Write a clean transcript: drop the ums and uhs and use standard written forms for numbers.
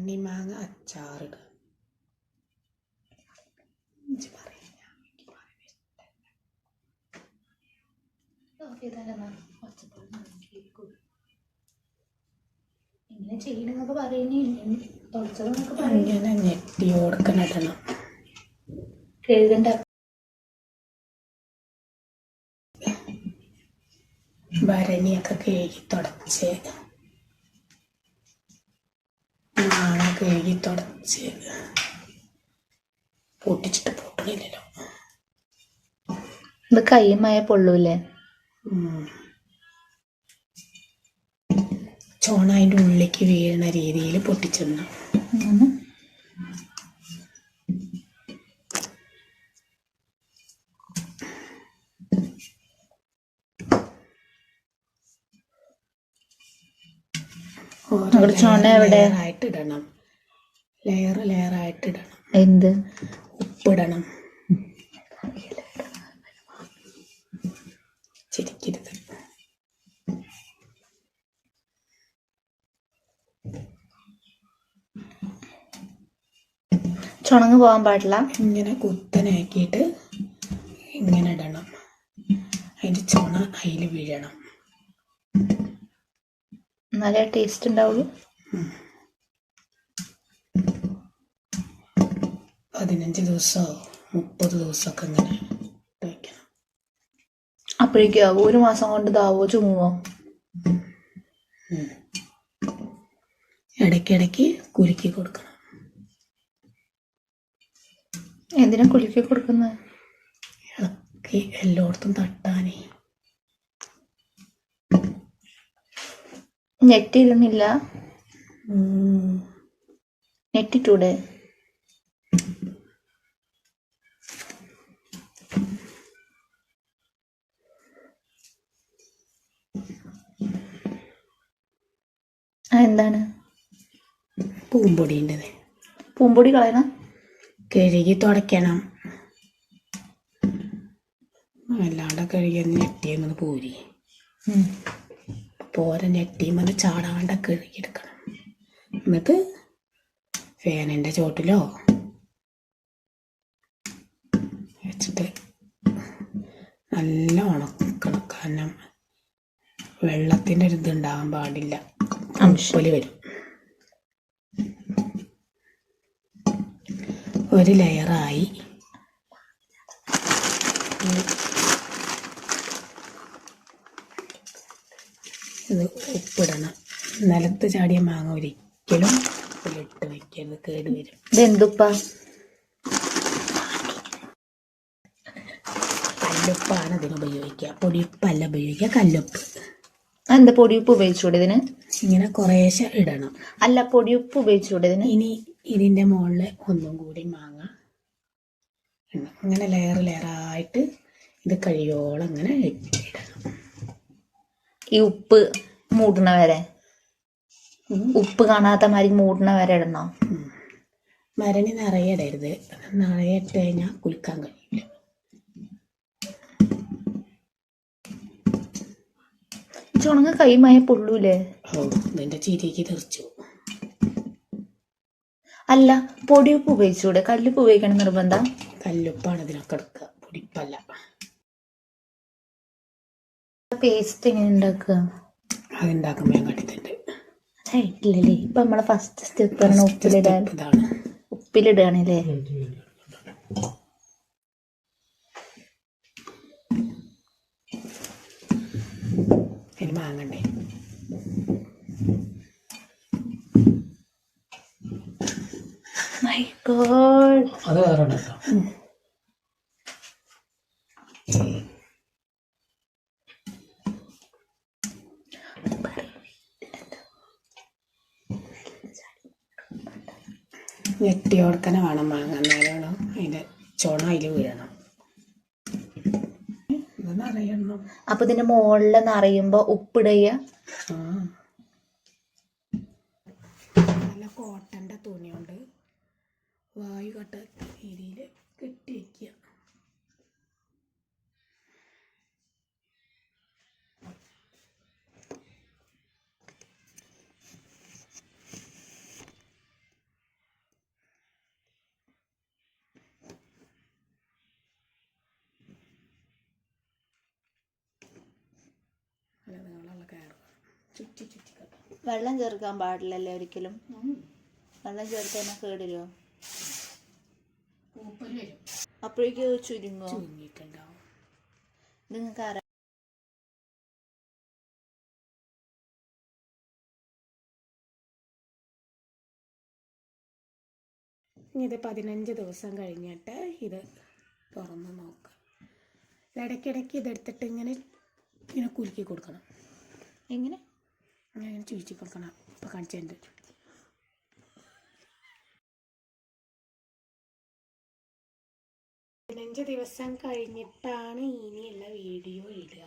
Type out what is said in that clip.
തണ്ണിമാങ്ങ അച്ചാറിടുക. ഇങ്ങനെ ഞെട്ടി ഓടക്കണിടണം. ഭരണിയൊക്കെ കഴുകി തുടച്ച്, മാങ്ങ കഴുകി തുടച്ച്, പൊട്ടിച്ചിട്ട് പൊട്ടണില്ലല്ലോ. ഇത് കൈമായ പൊള്ളൂല്ലേ? ചോണ അതിൻ്റെ ഉള്ളിലേക്ക് വീഴുന്ന രീതിയിൽ പൊട്ടിച്ചിടണം. ചോണ എവിടെ ആയിട്ടിടണം, ലെയറായിട്ടിടണം. എന്ത് ഉപ്പിടണം. ചിരിക്കരുത്. ചുണങ്ങ് പോകാൻ പാടില്ല. ഇങ്ങനെ കുത്തനാക്കിയിട്ട് ഇങ്ങനെ ഇടണം. അതിൻ്റെ ചുണ അതിൽ വീഴണം. നല്ല ടേസ്റ്റ് ഉണ്ടാവുള്ളൂ. 15 ദിവസമോ 30 ദിവസമൊക്കെ ഇങ്ങനെ വയ്ക്കണം. അപ്പോഴേക്കും ആവും? 1 മാസം കൊണ്ട് ഇതാവോ? ചുമുവോ? ഇടയ്ക്കിടയ്ക്ക് കുലുക്കി കൊടുക്കണം. എന്തിനാ കുലുക്കി കൊടുക്കുന്നത്? ഇളക്കി എല്ലായിടത്തും തട്ടാനേ. നെറ്റിടുന്നില്ല? നെറ്റിട്ടൂടെ? എന്താണ്? പൂമ്പൊടിയുണ്ടത്. പൂമ്പൊടി കളയണം. കഴുകി തുടയ്ക്കണം. അല്ലാണ്ട് കഴുകി നെറ്റിയെന്ന് പോരി പോരെ. നെറ്റിയുമ്പോൾ ചാടാണ്ട കഴുകിയെടുക്കണം. എന്നിട്ട് ഫാനിൻ്റെ ചോട്ടിലോ വെച്ചിട്ട് നല്ല ഉണക്കണം. കാരണം വെള്ളത്തിൻ്റെ ഒരു ഇതുണ്ടാകാൻ പാടില്ല, അംശല് വരും. ഒരു ലെയറായി. ഇത് ഉപ്പിടണം. നിലത്ത് ചാടിയ മാങ്ങ ഒരിക്കലും ഉപ്പിലിട്ട് വയ്ക്കരുത്, കേട് വരും. ഇതെന്തുപ്പാ? കല്ലുപ്പാണ് ഇതിന് ഉപയോഗിക്കുക. പൊടിയുപ്പല്ല ഉപയോഗിക്കുക, കല്ലുപ്പ്. എന്താ പൊടിയുപ്പ് ഉപയോഗിച്ചൂടെ ഇതിന്? ഇങ്ങനെ കുറേശ്ശെ ഇടണം. അല്ല, പൊടിയുപ്പ് ഉപയോഗിച്ചൂടെ ഇതിന്? ഇനി ഇതിൻ്റെ മുകളിൽ ഒന്നും കൂടി മാങ്ങ ഇടണം. അങ്ങനെ ലെയറായിട്ട് ഇത് കഴിയോളം അങ്ങനെ ഇടണം. ഈ ഉപ്പ് മൂടണ വരെ? ഉപ്പ് കാണാത്ത മാതിരി മൂടണ വരെ ഇടണോ? മരണി നിറയെ ഇടരുത്. നിറയെ ഇട്ട് കഴിഞ്ഞാൽ കുലുക്കാൻ കഴിയില്ല. ചുണങ്ങ് കൈമായ പൊള്ളൂലേ? ഇതിൻ്റെ ചിരിക്ക് തെറിച്ചു. അല്ല, പൊടിയുപ്പ് ഉപയോഗിച്ചൂടെ? കല്ലുപ്പ് ഉപയോഗിക്കണം നിർബന്ധം? കല്ലുപ്പാണ് ഇതിനൊക്കെ എടുക്കുക, പൊടിപ്പല്ല. പേസ്റ്റ് എങ്ങനെ ഉണ്ടാക്കുക? അതുണ്ടാക്കുമ്പോൾ ഞാൻ കണ്ടിട്ടുണ്ട്. ഇല്ലല്ലേ, ഇപ്പൊ നമ്മളെ ഫസ്റ്റ് സ്റ്റെപ്പ് ആണ് ഉപ്പിലിടാൻ. ഉപ്പിലിടുകയാണല്ലേ? ഇനി മാങ്ങണ്ടേ? മൈ ഗോഡ്, അത് വേറെ ഞെട്ടിയോടക്കനെ വേണം മാങ്ങ. നേരം അതിൻ്റെ ചുണ അതിൽ വീഴണം. ഇതൊന്നറിയണം. അപ്പൊ ഇതിന്റെ മുകളിൽ നിറയുമ്പോ ഉപ്പിടുക. നല്ല കോട്ടൻ്റെ തുണി കൊണ്ട് വായു കട്ട രീതിയിൽ കെട്ടി വയ്ക്കുക. ചുറ്റി ചുറ്റി കേട്ടോ. വെള്ളം ചേർക്കാൻ പാടില്ലല്ലേ ഒരിക്കലും? വെള്ളം ചേർത്താൽ കേടുവരുമോ? പൂപ്പല് വരും. അപ്പോഴേക്ക് ചുരുങ്ങോ? ചുരുങ്ങിയിട്ടുണ്ടാവും. നിങ്ങൾക്ക് അറിയാം. ഇനി ഇത് 15 ദിവസം കഴിഞ്ഞിട്ട് ഇത് തുറന്ന് നോക്കുക. ഇടയ്ക്കിടയ്ക്ക് ഇതെടുത്തിട്ട് ഇങ്ങനെ ഇങ്ങനെ കുലുക്കി കൊടുക്കണം. എങ്ങനെ? ഇങ്ങനെ ചുരുട്ടി കൊടുക്കണം. ഇപ്പോൾ കാണിച്ചിട്ടുണ്ട്. 15 ദിവസം കഴിഞ്ഞിട്ടാണ് ഇനിയുള്ള വീഡിയോ ഇടുക.